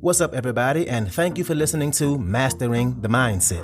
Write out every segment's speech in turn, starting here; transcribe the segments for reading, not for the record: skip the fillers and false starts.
What's up, everybody, and thank you for listening to Mastering the Mindset.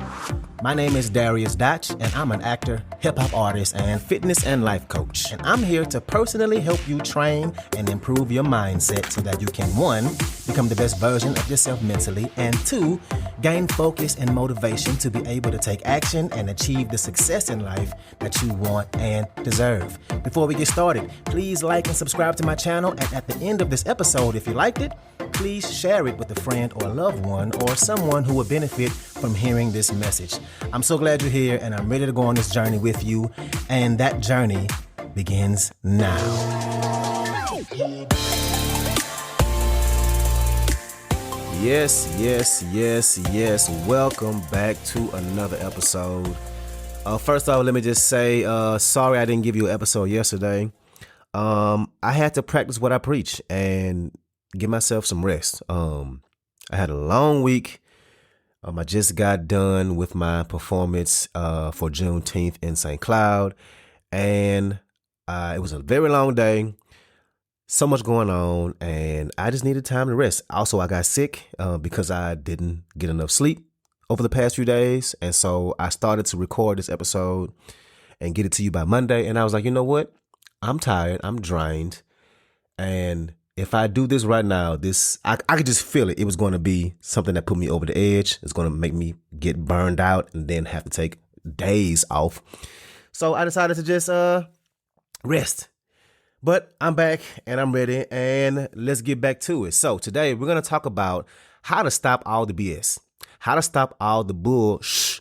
My name is Dariusdotch, and I'm an actor, hip-hop artist, and fitness and life coach. And I'm here to personally help you train and improve your mindset so that you can, 1, become the best version of yourself mentally, and 2, gain focus and motivation to be able to take action and achieve the success in life that you want and deserve. Before we get started, please like and subscribe to my channel, and at the end of this episode, if you liked it, please share it with a friend or a loved one or someone who would benefit from hearing this message. I'm so glad you're here, and I'm ready to go on this journey with you, and that journey begins now. Yes. Welcome back to another episode. First off, let me just say, sorry I didn't give you an episode yesterday. I had to practice what I preach and give myself some rest. I had a long week. I just got done with my performance for Juneteenth in St. Cloud, and it was a very long day. So much going on, and I just needed time to rest. Also, I got sick because I didn't get enough sleep over the past few days, and so I started to record this episode and get it to you by Monday, and I was like, you know what? I'm tired. I'm drained, and if I do this right now, I could just feel it. It was going to be something that put me over the edge. It's going to make me get burned out and then have to take days off. So I decided to just rest. But I'm back and I'm ready, and let's get back to it. So today we're going to talk about how to stop all the BS, how to stop all the bullshit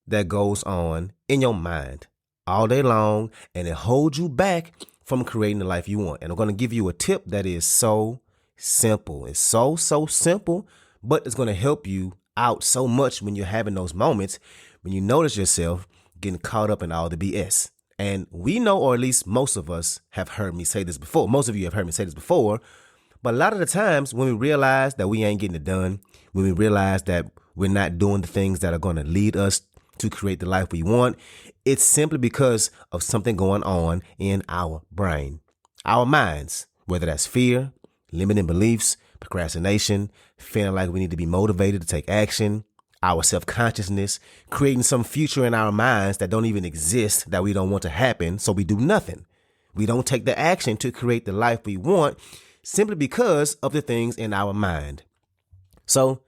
that goes on in your mind all day long, and it holds you back from creating the life you want. And I'm going to give you a tip that is so simple. It's so simple, but it's going to help you out so much when you're having those moments when you notice yourself getting caught up in all the BS. And we know, or at least most of us have heard me say this before. Most of you have heard me say this before. But a lot of the times when we realize that we ain't getting it done, when we realize that we're not doing the things that are going to lead us to create the life we want, it's simply because of something going on in our brain, our minds, whether that's fear, limiting beliefs, procrastination, feeling like we need to be motivated to take action, our self-consciousness, creating some future in our minds that don't even exist, that we don't want to happen, so we do nothing. We don't take the action to create the life we want simply because of the things in our mind. So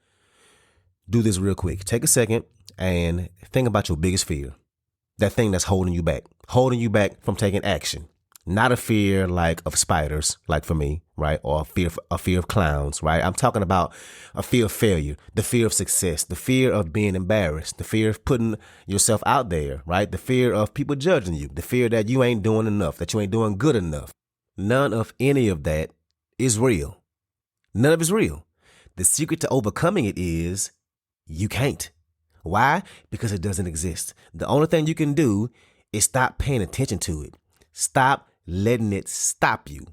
do this real quick. Take a second and think about your biggest fear. That thing that's holding you back from taking action. Not a fear like of spiders, like for me, right? Or a fear of clowns, right? I'm talking about a fear of failure, the fear of success, the fear of being embarrassed, the fear of putting yourself out there, right? The fear of people judging you, the fear that you ain't doing enough, that you ain't doing good enough. None of any of that is real. None of it's real. The secret to overcoming it is you can't. Why? Because it doesn't exist. The only thing you can do is stop paying attention to it. Stop letting it stop you,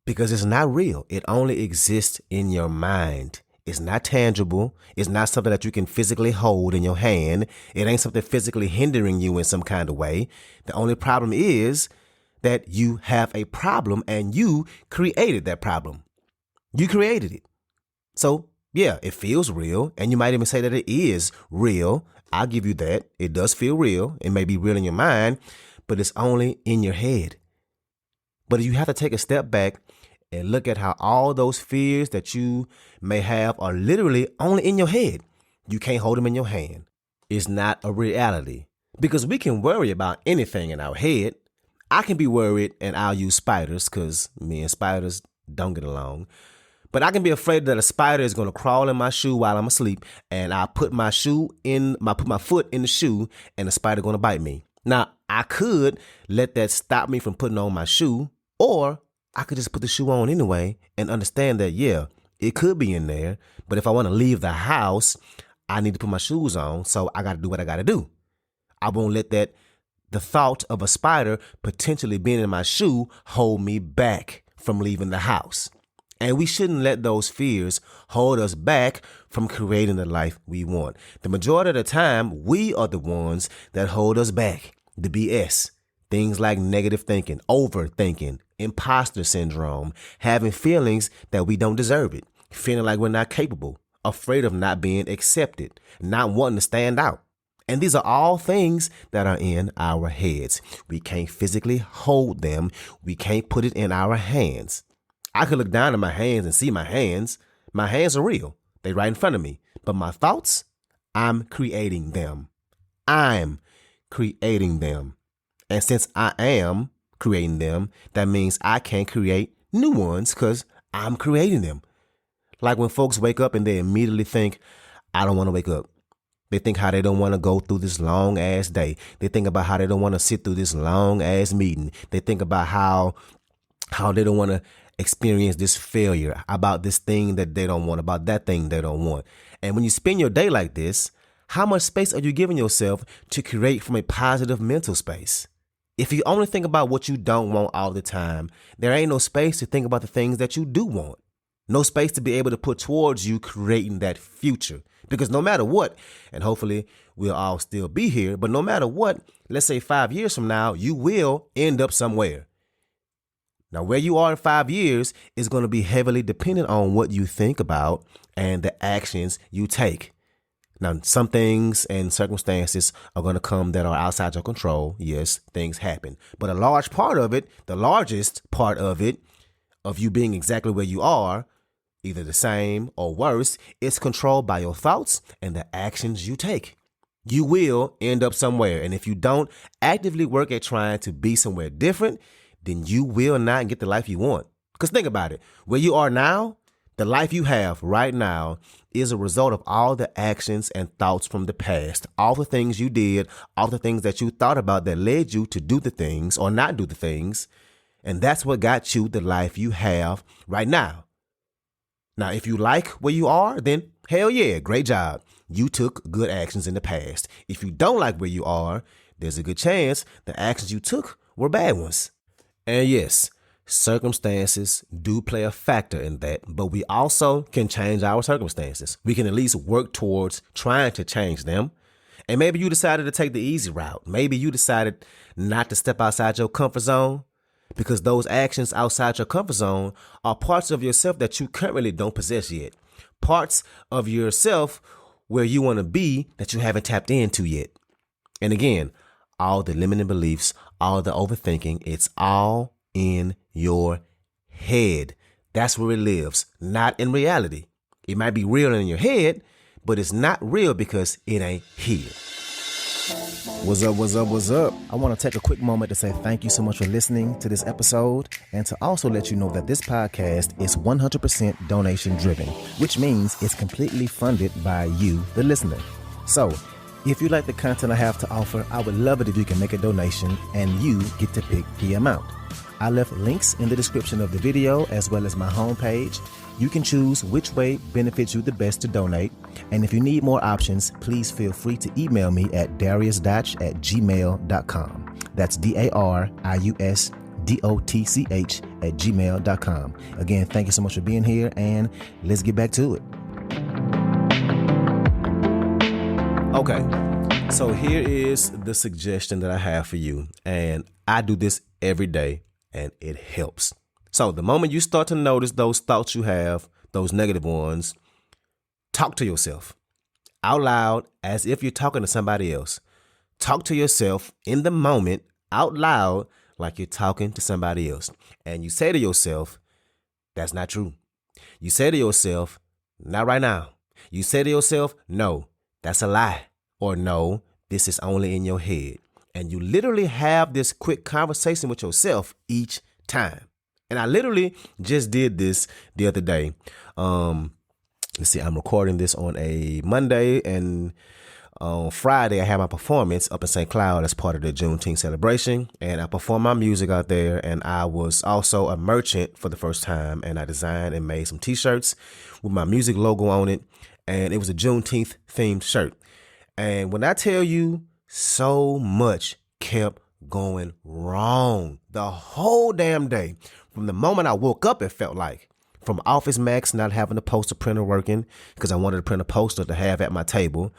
because it's not real. It only exists in your mind. It's not tangible. It's not something that you can physically hold in your hand. It ain't something physically hindering you in some kind of way. The only problem is that you have a problem, and you created that problem. You created it. So yeah, it feels real, and you might even say that it is real. I'll give you that. It does feel real. It may be real in your mind, but it's only in your head. But you have to take a step back and look at how all those fears that you may have are literally only in your head. You can't hold them in your hand. It's not a reality, because we can worry about anything in our head. I can be worried, and I'll use spiders because me and spiders don't get along. But I can be afraid that a spider is going to crawl in my shoe while I'm asleep, and I put my foot in the shoe, and the spider going to bite me. Now, I could let that stop me from putting on my shoe, or I could just put the shoe on anyway and understand that, yeah, it could be in there. But if I want to leave the house, I need to put my shoes on, so I got to do what I got to do. I won't let the thought of a spider potentially being in my shoe hold me back from leaving the house. And we shouldn't let those fears hold us back from creating the life we want. The majority of the time, we are the ones that hold us back. The BS, things like negative thinking, overthinking, imposter syndrome, having feelings that we don't deserve it, feeling like we're not capable, afraid of not being accepted, not wanting to stand out. And these are all things that are in our heads. We can't physically hold them. We can't put it in our hands. I could look down at my hands and see my hands. My hands are real. They're right in front of me. But my thoughts, I'm creating them. I'm creating them. And since I am creating them, that means I can't create new ones because I'm creating them. Like when folks wake up and they immediately think, I don't want to wake up. They think how they don't want to go through this long ass day. They think about how they don't want to sit through this long ass meeting. They think about how they don't want to experience this failure, about this thing that they don't want, about that thing they don't want. And when you spend your day like this, how much space are you giving yourself to create from a positive mental space? If you only think about what you don't want all the time, there ain't no space to think about the things that you do want. No space to be able to put towards you creating that future. Because no matter what, and hopefully we'll all still be here, but no matter what, let's say 5 years from now, you will end up somewhere. Now, where you are in 5 years is going to be heavily dependent on what you think about and the actions you take. Now, some things and circumstances are going to come that are outside your control. Yes, things happen. But a large part of it, the largest part of it, of you being exactly where you are, either the same or worse, is controlled by your thoughts and the actions you take. You will end up somewhere. And if you don't actively work at trying to be somewhere different, then you will not get the life you want. Because think about it. Where you are now, the life you have right now is a result of all the actions and thoughts from the past, all the things you did, all the things that you thought about that led you to do the things or not do the things. And that's what got you the life you have right now. Now, if you like where you are, then hell yeah, great job. You took good actions in the past. If you don't like where you are, there's a good chance the actions you took were bad ones. And yes, circumstances do play a factor in that, but we also can change our circumstances. We can at least work towards trying to change them. And maybe you decided to take the easy route. Maybe you decided not to step outside your comfort zone, because those actions outside your comfort zone are parts of yourself that you currently don't possess yet. Parts of yourself where you want to be that you haven't tapped into yet. And again, all the limiting beliefs, all the overthinking, it's all in your head. That's where it lives, not in reality. It might be real in your head, but it's not real because it ain't here. What's up, what's up, what's up? I want to take a quick moment to say thank you so much for listening to this episode, and to also let you know that this podcast is 100% donation driven, which means it's completely funded by you, the listener. So if you like the content I have to offer, I would love it if you can make a donation and you get to pick the amount. I left links in the description of the video as well as my homepage. You can choose which way benefits you the best to donate. And if you need more options, please feel free to email me at dariusdotch@gmail.com. That's dariusdotch@gmail.com. Again, thank you so much for being here, and let's get back to it. Okay, so here is the suggestion that I have for you. And I do this every day, and it helps. So the moment you start to notice those thoughts you have, those negative ones, talk to yourself out loud as if you're talking to somebody else. Talk to yourself in the moment out loud like you're talking to somebody else. And you say to yourself, that's not true. You say to yourself, not right now. You say to yourself, no, that's a lie. Or no, this is only in your head. And you literally have this quick conversation with yourself each time. And I literally just did this the other day. Let's see, I'm recording this on a Monday, and on Friday I had my performance up in St. Cloud as part of the Juneteenth celebration. And I performed my music out there, and I was also a merchant for the first time. And I designed and made some t-shirts with my music logo on it. And it was a Juneteenth themed shirt. And when I tell you, so much kept going wrong the whole damn day. From the moment I woke up, it felt like, from Office Max not having the poster printer working because I wanted to print a poster to have at my table,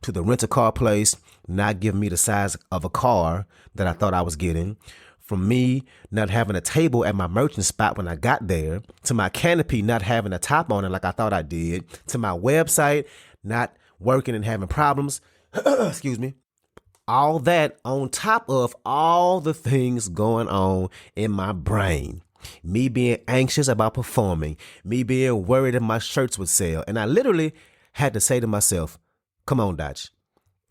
to the rental car place not giving me the size of a car that I thought I was getting, From me not having a table at my merchant spot when I got there, to my canopy not having a top on it like I thought I did, to my website not working and having problems, excuse me, all that on top of all the things going on in my brain. Me being anxious about performing, me being worried if my shirts would sell. And I literally had to say to myself, come on, Dotch.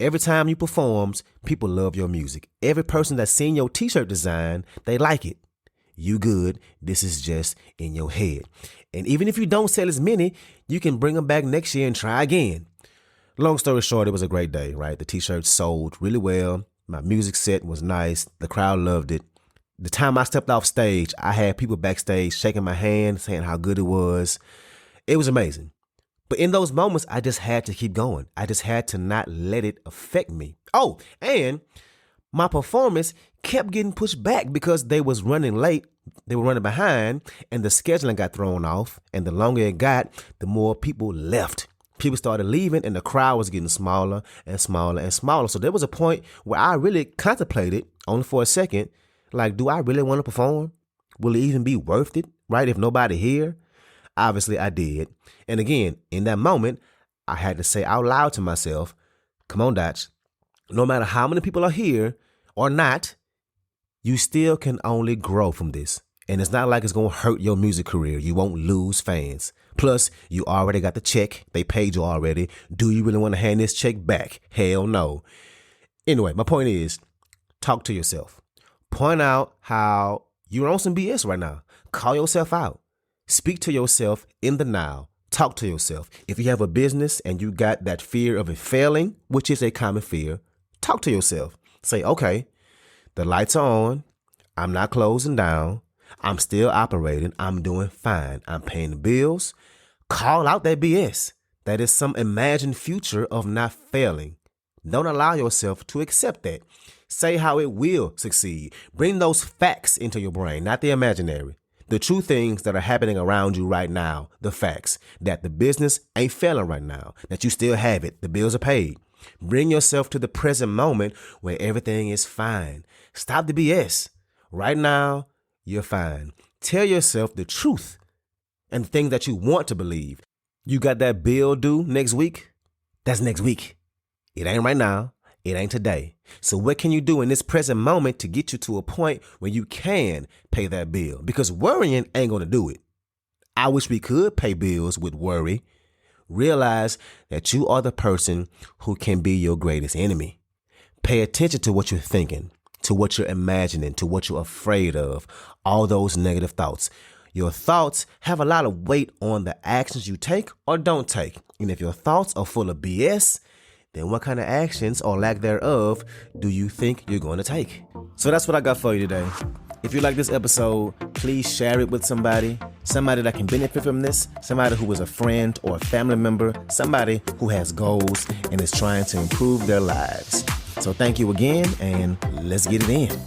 Every time you performs, people love your music. Every person that's seen your t-shirt design, they like it. You good. This is just in your head. And even if you don't sell as many, you can bring them back next year and try again. Long story short, it was a great day, right? The t-shirts sold really well. My music set was nice. The crowd loved it. The time I stepped off stage, I had people backstage shaking my hand, saying how good it was. It was amazing. But in those moments, I just had to keep going. I just had to not let it affect me. Oh, and my performance kept getting pushed back because they was running late. They were running behind and the scheduling got thrown off. And the longer it got, the more people left. People started leaving and the crowd was getting smaller and smaller and smaller. So there was a point where I really contemplated, only for a second, like, do I really want to perform? Will it even be worth it, right, if nobody here? Obviously, I did. And again, in that moment, I had to say out loud to myself, come on, Dotch, no matter how many people are here or not, you still can only grow from this. And it's not like it's going to hurt your music career. You won't lose fans. Plus, you already got the check. They paid you already. Do you really want to hand this check back? Hell no. Anyway, my point is, talk to yourself. Point out how you're on some BS right now. Call yourself out. Speak to yourself in the now. Talk to yourself. If you have a business and you got that fear of it failing, which is a common fear, talk to yourself. Say, okay, the lights are on. I'm not closing down. I'm still operating. I'm doing fine. I'm paying the bills. Call out that BS. That is some imagined future of not failing. Don't allow yourself to accept that. Say how it will succeed. Bring those facts into your brain, not the imaginary. The true things that are happening around you right now, the facts, that the business ain't failing right now, that you still have it, the bills are paid. Bring yourself to the present moment where everything is fine. Stop the BS. Right now, you're fine. Tell yourself the truth and the things that you want to believe. You got that bill due next week? That's next week. It ain't right now. It ain't today. So what can you do in this present moment to get you to a point where you can pay that bill? Because worrying ain't going to do it. I wish we could pay bills with worry. Realize that you are the person who can be your greatest enemy. Pay attention to what you're thinking, to what you're imagining, to what you're afraid of, all those negative thoughts. Your thoughts have a lot of weight on the actions you take or don't take. And if your thoughts are full of BS, then what kind of actions or lack thereof do you think you're going to take? So that's what I got for you today. If you like this episode, please share it with somebody that can benefit from this, somebody who is a friend or a family member, somebody who has goals and is trying to improve their lives. So thank you again, and let's get it in.